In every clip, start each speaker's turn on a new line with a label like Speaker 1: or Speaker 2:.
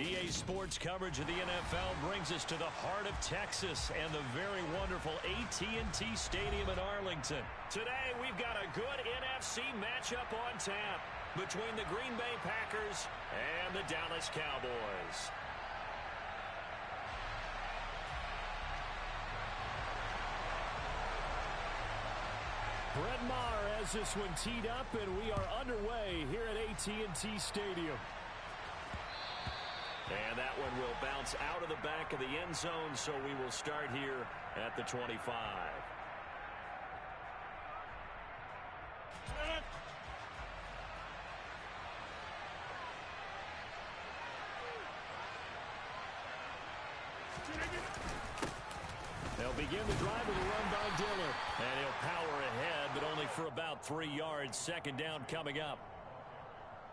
Speaker 1: EA Sports coverage of the NFL brings us to the heart of Texas and the very wonderful AT&T Stadium in Arlington. Today, we've got a good NFC matchup on tap between the Green Bay Packers and the Dallas Cowboys. Brett Maher has this one teed up, and we are underway here at AT&T Stadium. And that one will bounce out of the back of the end zone, so we will start here at the 25. They'll begin the drive with a run by Diller. And he'll power ahead, but only for about 3 yards. Second down coming up.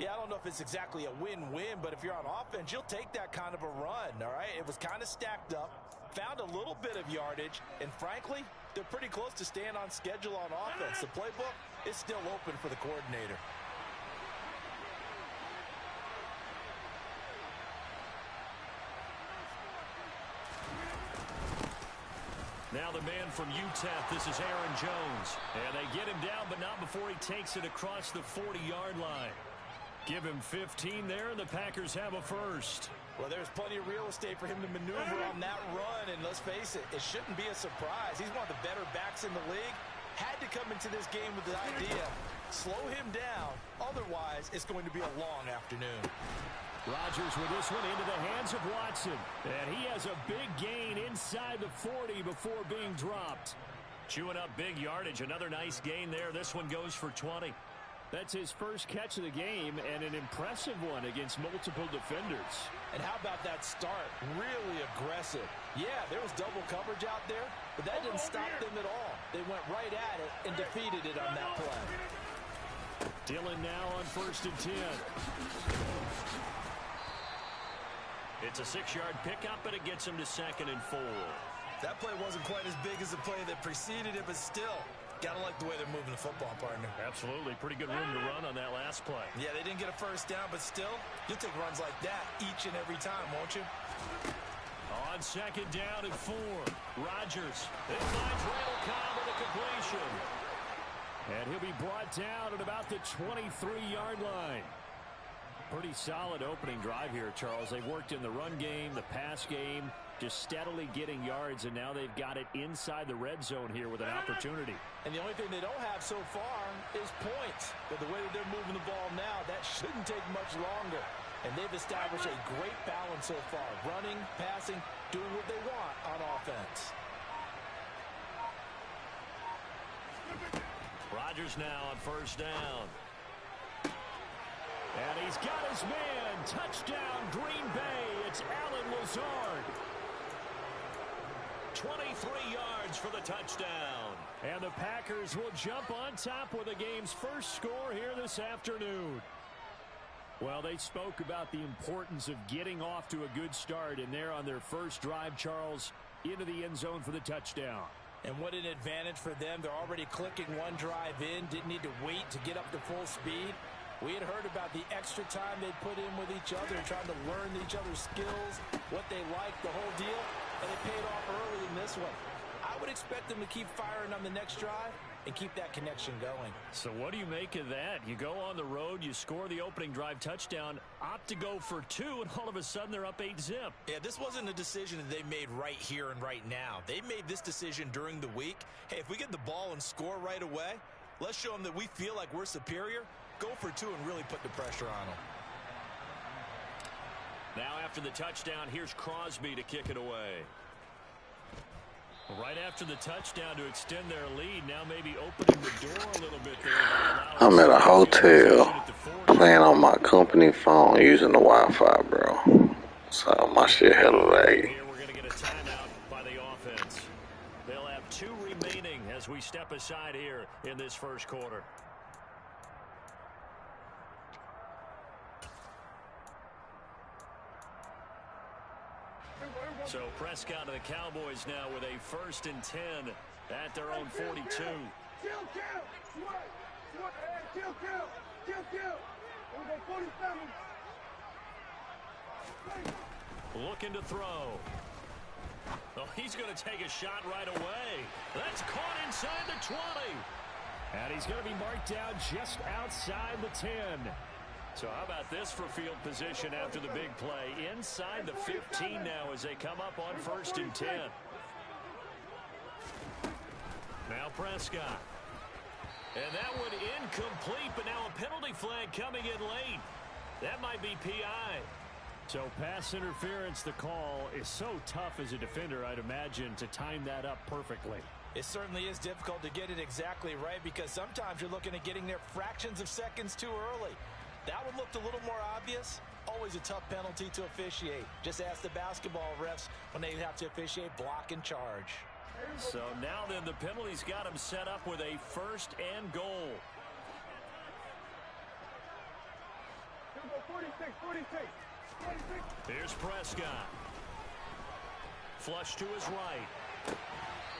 Speaker 2: Yeah, I don't know if it's exactly a win-win, but if you're on offense, you'll take that kind of a run, all right? It was kind of stacked up, found a little bit of yardage, and frankly, they're pretty close to staying on schedule on offense. The playbook is still open for the coordinator.
Speaker 1: Now the man from UTEP, this is Aaron Jones. And they get him down, but not before he takes it across the 40-yard line. Give him 15 there, and the Packers have a first.
Speaker 2: Well, there's plenty of real estate for him to maneuver on that run, and let's face it, it shouldn't be a surprise. He's one of the better backs in the league. Had to come into this game with the idea, slow him down, otherwise it's going to be a long afternoon.
Speaker 1: Rodgers with this one into the hands of Watson, and he has a big gain inside the 40 before being dropped. Chewing up big yardage, another nice gain there. This one goes for 20. That's his first catch of the game, and an impressive one against multiple defenders.
Speaker 2: And how about that start? Really aggressive. Yeah, there was double coverage out there, but that didn't stop them at all. They went right at it and defeated it on that play.
Speaker 1: Dillon now on 1st and 10. It's a 6-yard pickup, and it gets him to 2nd and 4.
Speaker 2: That play wasn't quite as big as the play that preceded it, but still, gotta like the way they're moving the football, partner.
Speaker 1: Absolutely. Pretty good room to run on that last play.
Speaker 2: Yeah, they didn't get a first down, but still, you'll take runs like that each and every time, won't you?
Speaker 1: On 2nd down and 4, Rodgers. It finds Randall Cobb with a completion. And he'll be brought down at about the 23-yard line. Pretty solid opening drive here, Charles. They've worked in the run game, the pass game, just steadily getting yards, and now they've got it inside the red zone here with an opportunity.
Speaker 2: And the only thing they don't have so far is points. But the way that they're moving the ball now, that shouldn't take much longer. And they've established a great balance so far. Running, passing, doing what they want on offense.
Speaker 1: Rodgers now on 1st down. And he's got his man. Touchdown, Green Bay. It's Allen Lazard. 23 yards for the touchdown. And the Packers will jump on top with the game's first score here this afternoon. Well, they spoke about the importance of getting off to a good start, and they're on their first drive, Charles, into the end zone for the touchdown.
Speaker 2: And what an advantage for them. They're already clicking one drive in, didn't need to wait to get up to full speed. We had heard about the extra time they put in with each other, trying to learn each other's skills, what they like, the whole deal, and it paid off early in this one. I would expect them to keep firing on the next drive and keep that connection going.
Speaker 1: So what do you make of that? You go on the road, you score the opening drive touchdown, opt to go for 2, and all of a sudden they're up 8-zip.
Speaker 2: Yeah, this wasn't a decision that they made right here and right now. They made this decision during the week. Hey, if we get the ball and score right away, let's show them that we feel like we're superior. Go for 2 and really put the pressure on them.
Speaker 1: Now after the touchdown, here's Crosby to kick it away. Right after the touchdown to extend their lead, now maybe opening the door a little bit there.
Speaker 3: I'm at a hotel playing on my company phone using the Wi-Fi, bro. So my shit hella laggy.
Speaker 1: Here we're going to get a timeout by the offense. They'll have 2 remaining as we step aside here in this first quarter. So Prescott and the Cowboys now with a 1st and 10 at their own 42. Looking to throw. Oh, he's going to take a shot right away. That's caught inside the 20. And he's going to be marked down just outside the 10. So how about this for field position after the big play? Inside the 15 now as they come up on 1st and 10. Now Prescott. And that one incomplete, but now a penalty flag coming in late. That might be PI. So pass interference, the call is so tough as a defender, I'd imagine, to time that up perfectly.
Speaker 2: It certainly is difficult to get it exactly right because sometimes you're looking at getting there fractions of seconds too early. That one looked a little more obvious. Always a tough penalty to officiate. Just ask the basketball refs when they have to officiate block and charge.
Speaker 1: So now then the penalty's got him set up with a 1st and goal.
Speaker 4: 46.
Speaker 1: Here's Prescott. Flush to his right.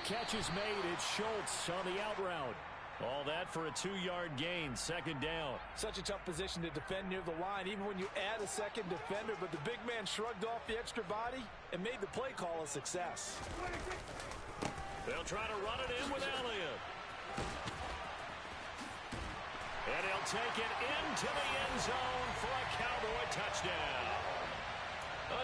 Speaker 1: Catch is made. It's Schultz on the out route. All that for a 2-yard gain. 2nd down.
Speaker 2: Such a tough position to defend near the line, even when you add a second defender. But the big man shrugged off the extra body and made the play call a success.
Speaker 1: They'll try to run it in with Elliott. And he'll take it into the end zone for a Cowboy touchdown.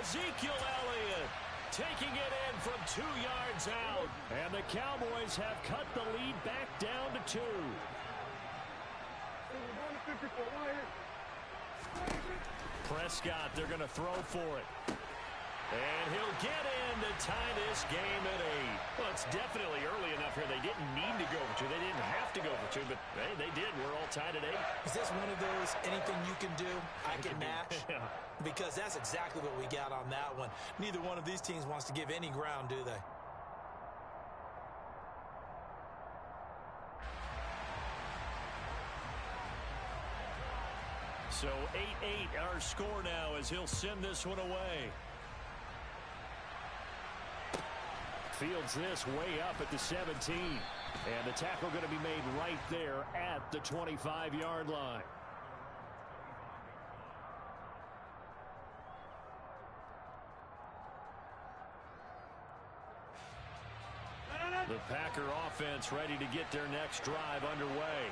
Speaker 1: Ezekiel Elliott taking it in from 2 yards out. And the Cowboys have cut the lead back down to 2. Prescott, they're going to throw for it. And he'll get in to tie this game at 8. Well, it's definitely early enough here. They didn't need to go for 2. They didn't have to go for 2, but hey, they did. We're all tied at 8.
Speaker 2: Is this one of those anything you can do, I can match?
Speaker 1: Yeah.
Speaker 2: Because that's exactly what we got on that one. Neither one of these teams wants to give any ground, do they?
Speaker 1: So 8-8 our score now as he'll send this one away. Fields this way up at the 17. And the tackle going to be made right there at the 25-yard line. The Packer offense ready to get their next drive underway.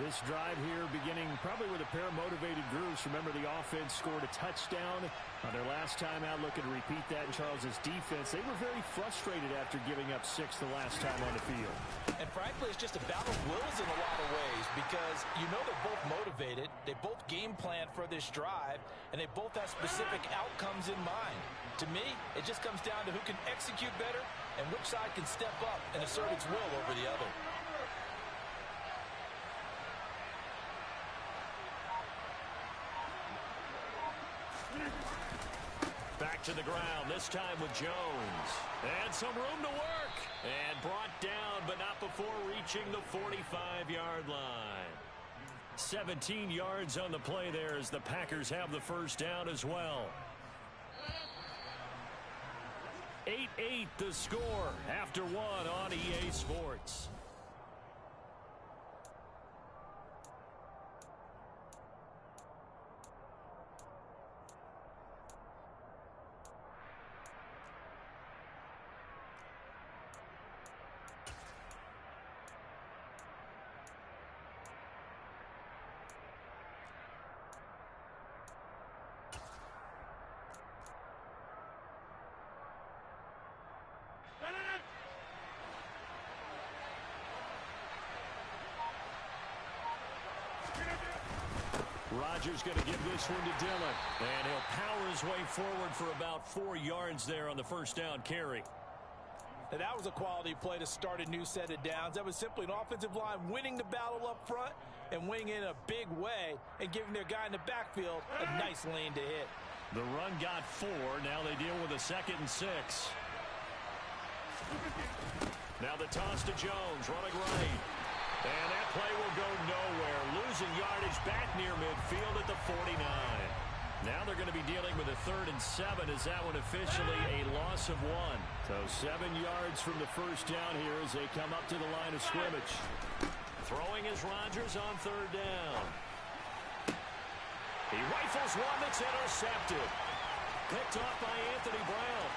Speaker 1: This drive here beginning probably with a pair of motivated groups. Remember, the offense scored a touchdown on their last time out. Looking to repeat that in Charles's defense. They were very frustrated after giving up 6 the last time on the field.
Speaker 2: And frankly, it's just a battle of wills in a lot of ways because you know they're both motivated. They both game plan for this drive, and they both have specific outcomes in mind. To me, it just comes down to who can execute better and which side can step up and assert its will over the other.
Speaker 1: Back to the ground, this time with Jones. And some room to work. And brought down, but not before reaching the 45-yard line. 17 yards on the play there as the Packers have the first down as well. 8-8 the score after one on EA Sports. Rodgers going to give this one to Dillon. And he'll power his way forward for about 4 yards there on the first down carry.
Speaker 2: Now, that was a quality play to start a new set of downs. That was simply an offensive line winning the battle up front and winning in a big way and giving their guy in the backfield a nice lane to hit.
Speaker 1: The run got 4. Now they deal with a 2nd and 6. Now the toss to Jones, running right. And that play will go nowhere. Losing yardage back near midfield at the 49. Now they're going to be dealing with a 3rd and 7 as that one officially a loss of 1. So 7 yards from the first down here as they come up to the line of scrimmage. Throwing is Rodgers on 3rd down. He rifles one that's intercepted. Picked off by Anthony Brown.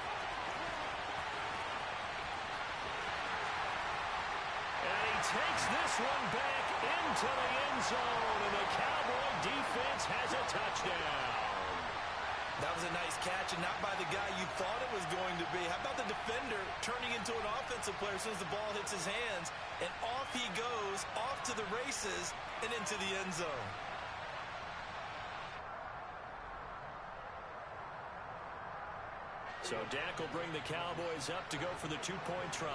Speaker 1: And he takes this one back into the end zone, and the Cowboy defense has a touchdown.
Speaker 2: That was a nice catch, and not by the guy you thought it was going to be. How about the defender turning into an offensive player as soon as the ball hits his hands, and off he goes, off to the races, and into the end zone.
Speaker 1: So Dak will bring the Cowboys up to go for the two-point try.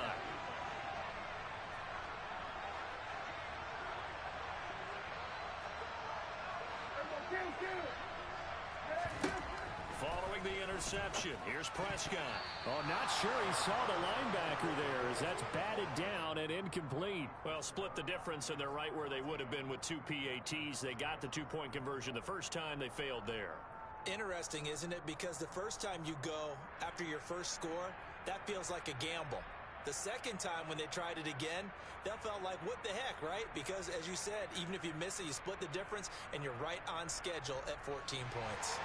Speaker 1: Following the interception, here's Prescott. Oh, not sure he saw the linebacker there as that's batted down and incomplete. Well, split the difference, and they're right where they would have been with two PATs. They got the two-point conversion the first time. They failed there.
Speaker 2: Interesting, isn't it? Because the first time you go after your first score, that feels like a gamble. The second time when they tried it again, that felt like, what the heck, right? Because, as you said, even if you miss it, you split the difference, and you're right on schedule at 14 points.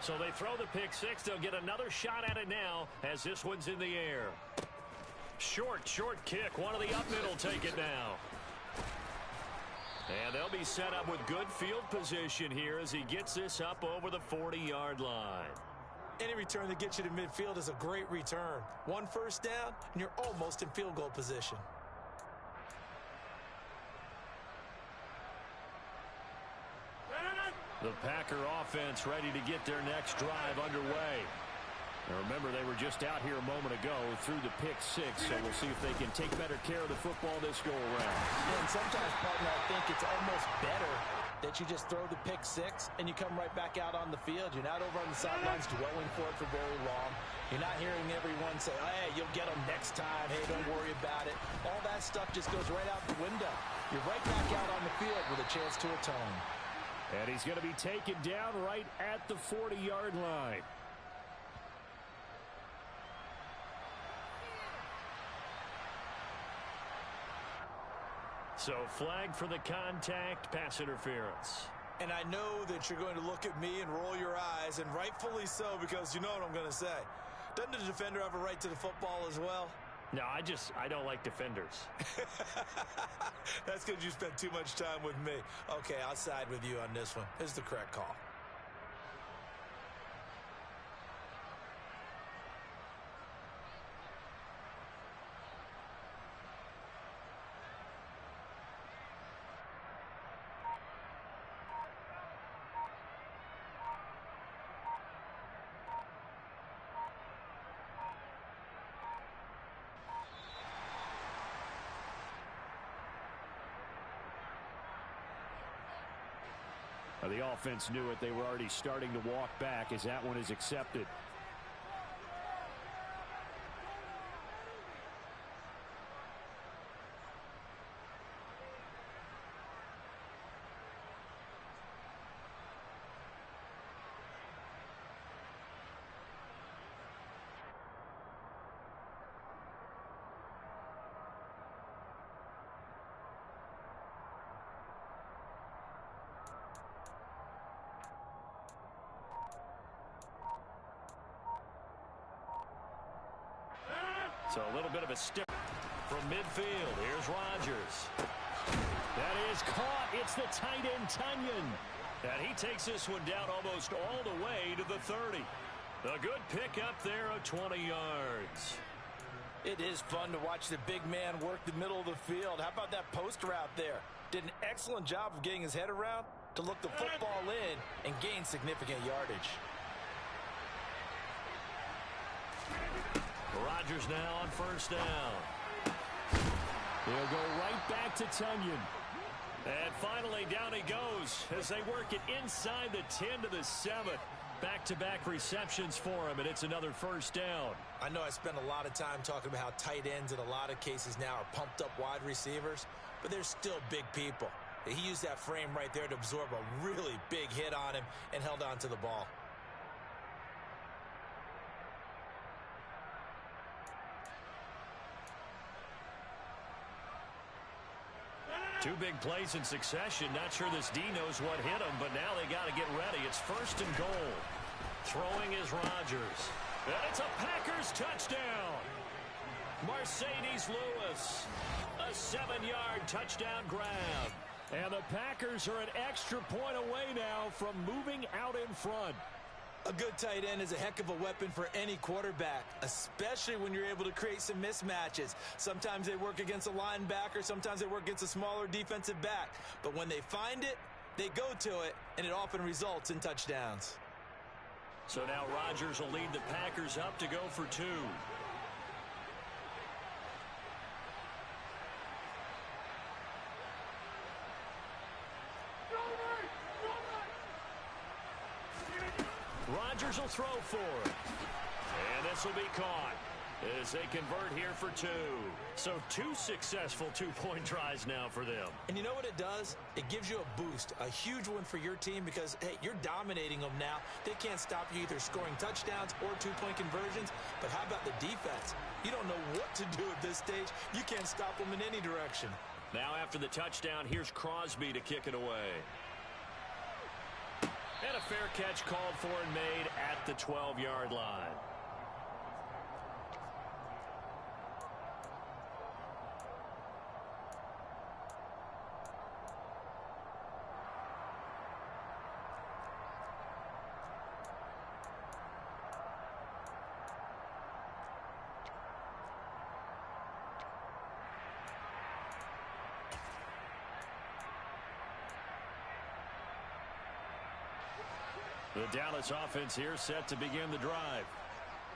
Speaker 1: So they throw the pick six. They'll get another shot at it now as this one's in the air. Short kick. One of the up mid will take it now. And they'll be set up with good field position here as he gets this up over the 40-yard line.
Speaker 2: Any return that gets you to midfield is a great return. One first down, and you're almost in field goal position.
Speaker 1: The Packer offense ready to get their next drive underway. Now remember, they were just out here a moment ago through the pick six, so we'll see if they can take better care of the football this go-around.
Speaker 2: And sometimes, partner, I think it's almost better that you just throw the pick six and you come right back out on the field. You're not over on the sidelines dwelling for it for very long. You're not hearing everyone say, hey, you'll get them next time. Hey, don't worry about it. All that stuff just goes right out the window. You're right back out on the field with a chance to atone.
Speaker 1: And he's going to be taken down right at the 40-yard line. So flag for the contact, pass interference.
Speaker 2: And I know that you're going to look at me and roll your eyes, and rightfully so, because you know what I'm going to say. Doesn't the defender have a right to the football as well?
Speaker 1: No, I don't like defenders.
Speaker 2: That's because you spent too much time with me. Okay, I'll side with you on this one. This is the correct call.
Speaker 1: The offense knew it. They were already starting to walk back as that one is accepted. So a little bit of a stick from midfield. Here's Rodgers. That is caught. It's the tight end, Tunyon. And he takes this one down almost all the way to the 30. A good pick up there of 20 yards.
Speaker 2: It is fun to watch the big man work the middle of the field. How about that post route there? Did an excellent job of getting his head around to look the football in and gain significant yardage.
Speaker 1: Rodgers now on first down. He'll go right back to Tunyon. And finally, down he goes as they work it inside the 10 to the 7. Back-to-back receptions for him, and it's another first down.
Speaker 2: I know I spend a lot of time talking about how tight ends in a lot of cases now are pumped-up wide receivers, but they're still big people. He used that frame right there to absorb a really big hit on him and held on to the ball.
Speaker 1: Two big plays in succession. Not sure this D knows what hit him, but now they got to get ready. It's 1st and goal. Throwing is Rodgers. And it's a Packers touchdown. Mercedes Lewis. A 7-yard touchdown grab. And the Packers are an extra point away now from moving out in front.
Speaker 2: A good tight end is a heck of a weapon for any quarterback, especially when you're able to create some mismatches. Sometimes they work against a linebacker, sometimes they work against a smaller defensive back. But when they find it, they go to it, and it often results in touchdowns.
Speaker 1: So now Rodgers will lead the Packers up to go for 2. Rodgers will throw for it. And this will be caught as they convert here for 2. So 2 successful two-point tries now for them.
Speaker 2: And you know what it does? It gives you a boost, a huge one for your team because, hey, you're dominating them now. They can't stop you either scoring touchdowns or two-point conversions. But how about the defense? You don't know what to do at this stage. You can't stop them in any direction.
Speaker 1: Now after the touchdown, here's Crosby to kick it away. And a fair catch called for and made at the 12-yard line. The Dallas offense here set to begin the drive.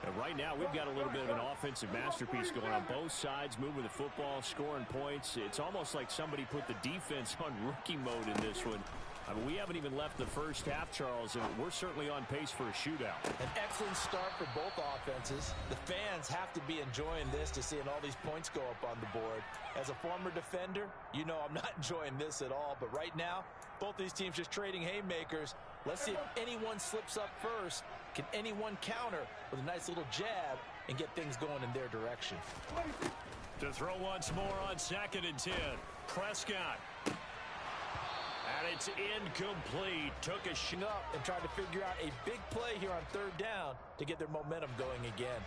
Speaker 1: And right now we've got a little bit of an offensive masterpiece going on both sides, moving the football, scoring points. It's almost like somebody put the defense on rookie mode in this one. I mean, we haven't even left the first half, Charles, and we're certainly on pace for a shootout.
Speaker 2: An excellent start for both offenses. The fans have to be enjoying this to seeing all these points go up on the board. As a former defender, you know I'm not enjoying this at all. But right now, both these teams just trading haymakers. Let's see if anyone slips up first. Can anyone counter with a nice little jab and get things going in their direction?
Speaker 1: To throw once more on 2nd and 10. Prescott. And it's incomplete. Took a shot
Speaker 2: up and tried to figure out a big play here on 3rd down to get their momentum going again.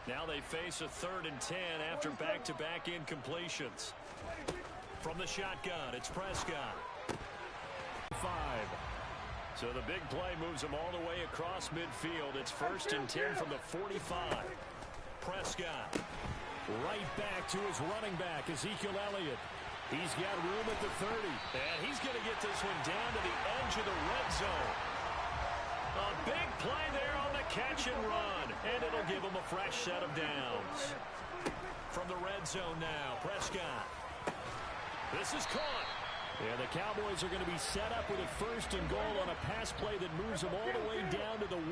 Speaker 1: Now they face a 3rd and 10 after back-to-back incompletions. From the shotgun, it's Prescott. 5. So the big play moves them all the way across midfield. It's 1st and 10 from the 45. Prescott right back to his running back, Ezekiel Elliott. He's got room at the 30. And he's going to get this one down to the edge of the red zone. A big play there on the catch and run. And it'll give him a fresh set of downs. From the red zone now, Prescott. This is caught. And the Cowboys are going to be set up with a 1st and goal on a pass play that moves them all the way down to the 1.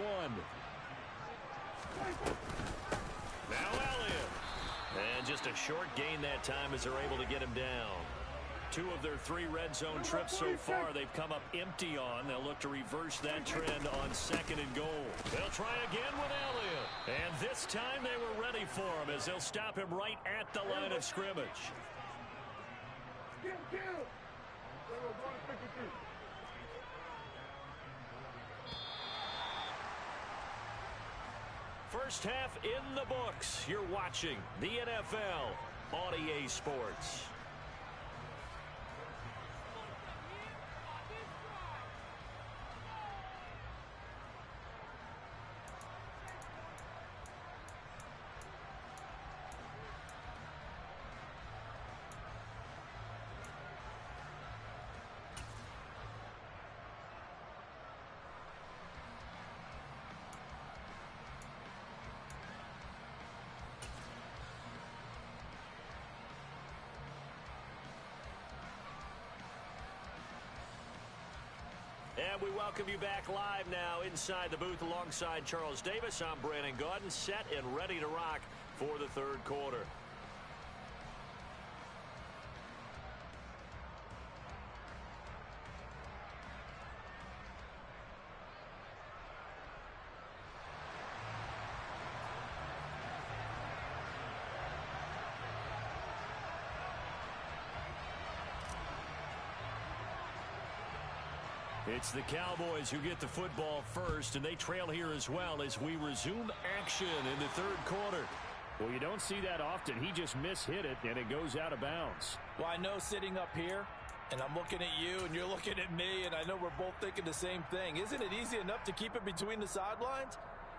Speaker 1: Now Elliott. And just a short gain that time as they're able to get him down. 2 of their 3 red zone trips so far they've come up empty on. They'll look to reverse that trend on 2nd and goal. They'll try again with Elliott. And this time they were ready for him as they'll stop him right at the line of scrimmage. First half in the books. You're watching the NFL on EA Sports. And we welcome you back live now inside the booth alongside Charles Davis. I'm Brandon Gaudin, set and ready to rock for the 3rd quarter. It's the Cowboys who get the football first, and they trail here as well as we resume action in the third quarter. Well, you don't see that often. He just mishit it, and it goes out of bounds.
Speaker 2: Well, I know sitting up here, and I'm looking at you, and you're looking at me, and I know we're both thinking the same thing. Isn't it easy enough to keep it between the sidelines?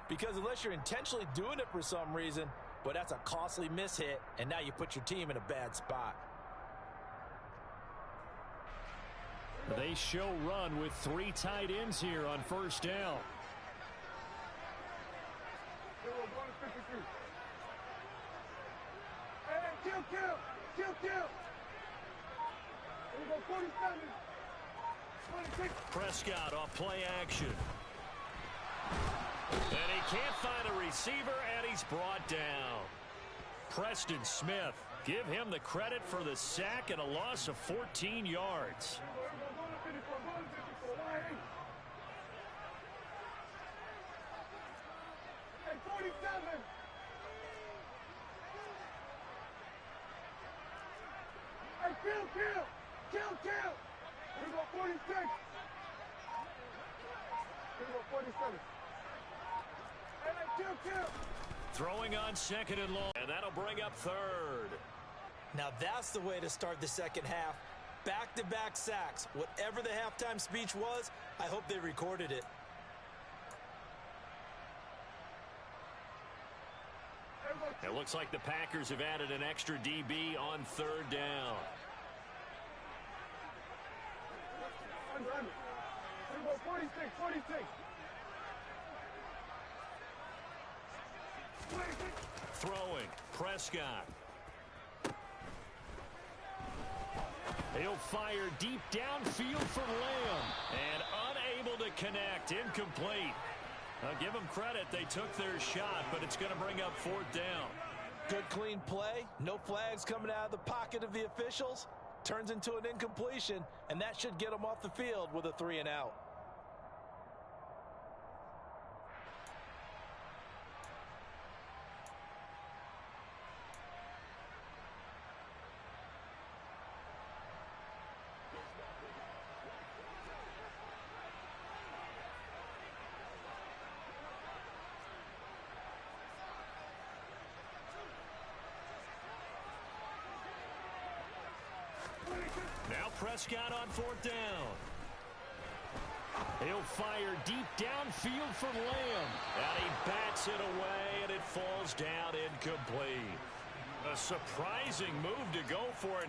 Speaker 2: Because unless you're intentionally doing it for some reason, but that's a costly mishit, and now you put your team in a bad spot.
Speaker 1: They show run with 3 tight ends here on first down. Prescott off play action. And he can't find a receiver, and he's brought down. Preston Smith, give him the credit for the sack and a loss of 14 yards.
Speaker 4: Kill. Here we go, 46. Here we go, 47. Kill.
Speaker 1: Throwing on second and long, and that'll bring up third.
Speaker 2: Now that's the way to start the second half. Back-to-back sacks. Whatever the halftime speech was, I hope they recorded it.
Speaker 1: It looks like the Packers have added an extra DB on third down.
Speaker 4: Here we go, 46.
Speaker 1: Throwing, Prescott. He'll fire deep downfield for Lamb. And unable to connect, incomplete. I'll give them credit, they took their shot, but it's going to bring up fourth down.
Speaker 2: Good clean play, no flags coming out of the pocket of the officials. Turns into an incompletion, and that should get them off the field with a 3 and out.
Speaker 1: Now Prescott on fourth down. He'll fire deep downfield for Lamb. And he bats it away, and it falls down incomplete. A surprising move to go for it.